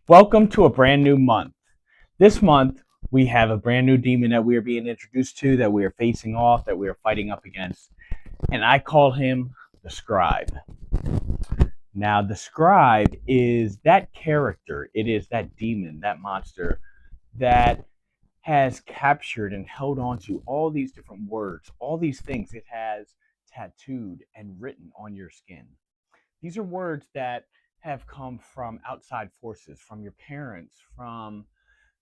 Welcome to a brand new month. This month, we have a brand new demon that we are being introduced to, that we are facing off, that we are fighting up against. And I call him the Scribe. Now, the Scribe is that character, it is that demon, that monster that has captured and held on to all these different words, all these things it has tattooed and written on your skin. These are words that have come from outside forces, from your parents, from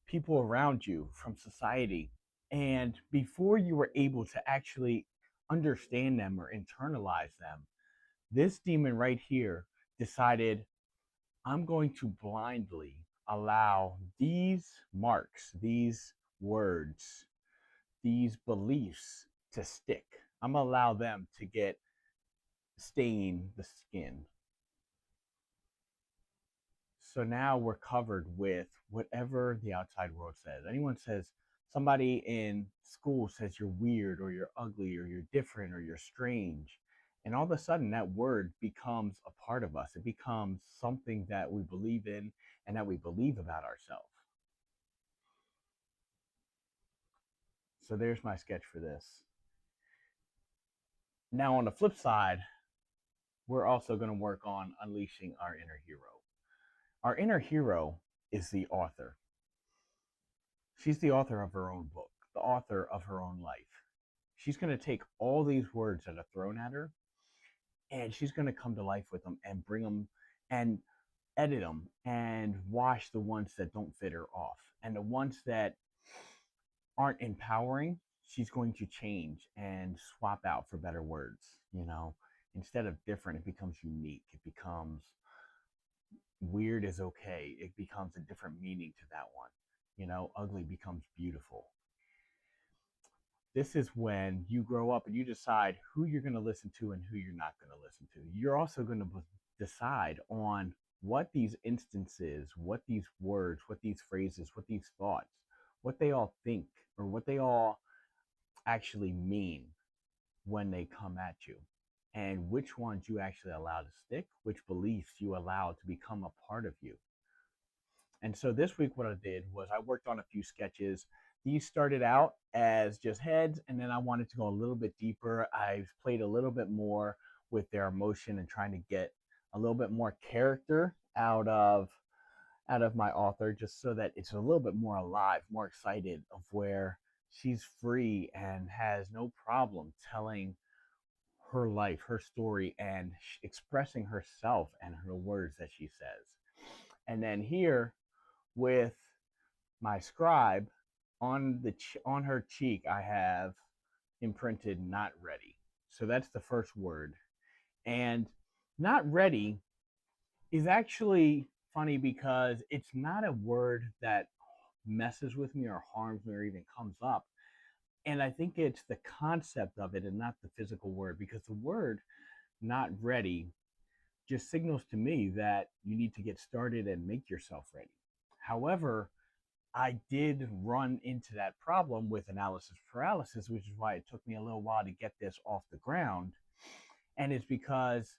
people around you, from society. And before you were able to actually understand them or internalize them, this demon right here decided, I'm going to blindly allow these marks, these words, these beliefs to stick. I'm going to allow them to get stain the skin. So now we're covered with whatever the outside world says. Anyone says, somebody in school says you're weird or you're ugly or you're different or you're strange. And all of a sudden, that word becomes a part of us. It becomes something that we believe in and that we believe about ourselves. So there's my sketch for this. Now, on the flip side, we're also going to work on unleashing our inner hero. Our inner hero is the author. She's the author of her own book, the author of her own life. She's going to take all these words that are thrown at her and she's going to come to life with them and bring them and edit them and wash the ones that don't fit her off. And the ones that aren't empowering, she's going to change and swap out for better words. Instead of different, it becomes unique. It becomes weird is okay. It becomes a different meaning to that one. Ugly becomes beautiful. This is when you grow up and you decide who you're going to listen to and who you're not going to listen to. You're also going to decide on what these instances, what these words, what these phrases, what these thoughts, what they all think or what they all actually mean when they come at you, and which ones you actually allow to stick, which beliefs you allow to become a part of you. And so this week, what I did was I worked on a few sketches. These started out as just heads, and then I wanted to go a little bit deeper. I played a little bit more with their emotion and trying to get a little bit more character out of my author, just so that it's a little bit more alive, more excited, of where she's free and has no problem telling her life, her story, and expressing herself and her words that she says. And then here, with my scribe, on her cheek I have imprinted "not ready." So that's the first word. And "not ready" is actually funny because it's not a word that messes with me or harms me or even comes up. And I think it's the concept of it and not the physical word, because the word "not ready" just signals to me that you need to get started and make yourself ready. However, I did run into that problem with analysis paralysis, which is why it took me a little while to get this off the ground. And it's because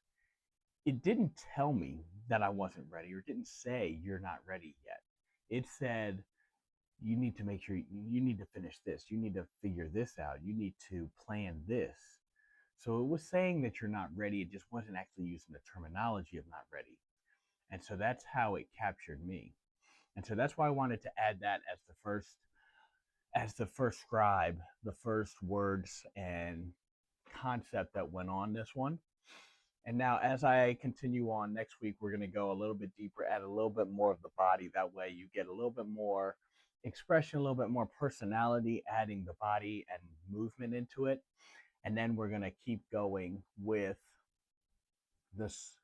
it didn't tell me that I wasn't ready, or it didn't say you're not ready yet. It said you need to make sure you need to finish this, you need to figure this out, you need to plan this. So it was saying that you're not ready. It just wasn't actually using the terminology of not ready. And so that's how it captured me. And so that's why I wanted to add that as the first scribe, the first words and concept that went on this one. And now, as I continue on next week, we're going to go a little bit deeper, add a little bit more of the body. That way, you get a little bit more expression, a little bit more personality, adding the body and movement into it. And then we're going to keep going with this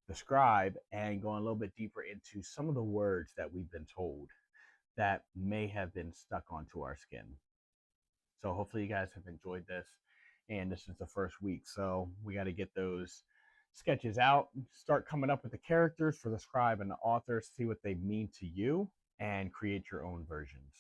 the scribe and going a little bit deeper into some of the words that we've been told that may have been stuck onto our skin. So hopefully you guys have enjoyed this. And this is the first week. So we got to get those sketches out, start coming up with the characters for the scribe and the author, see what they mean to you, and create your own versions.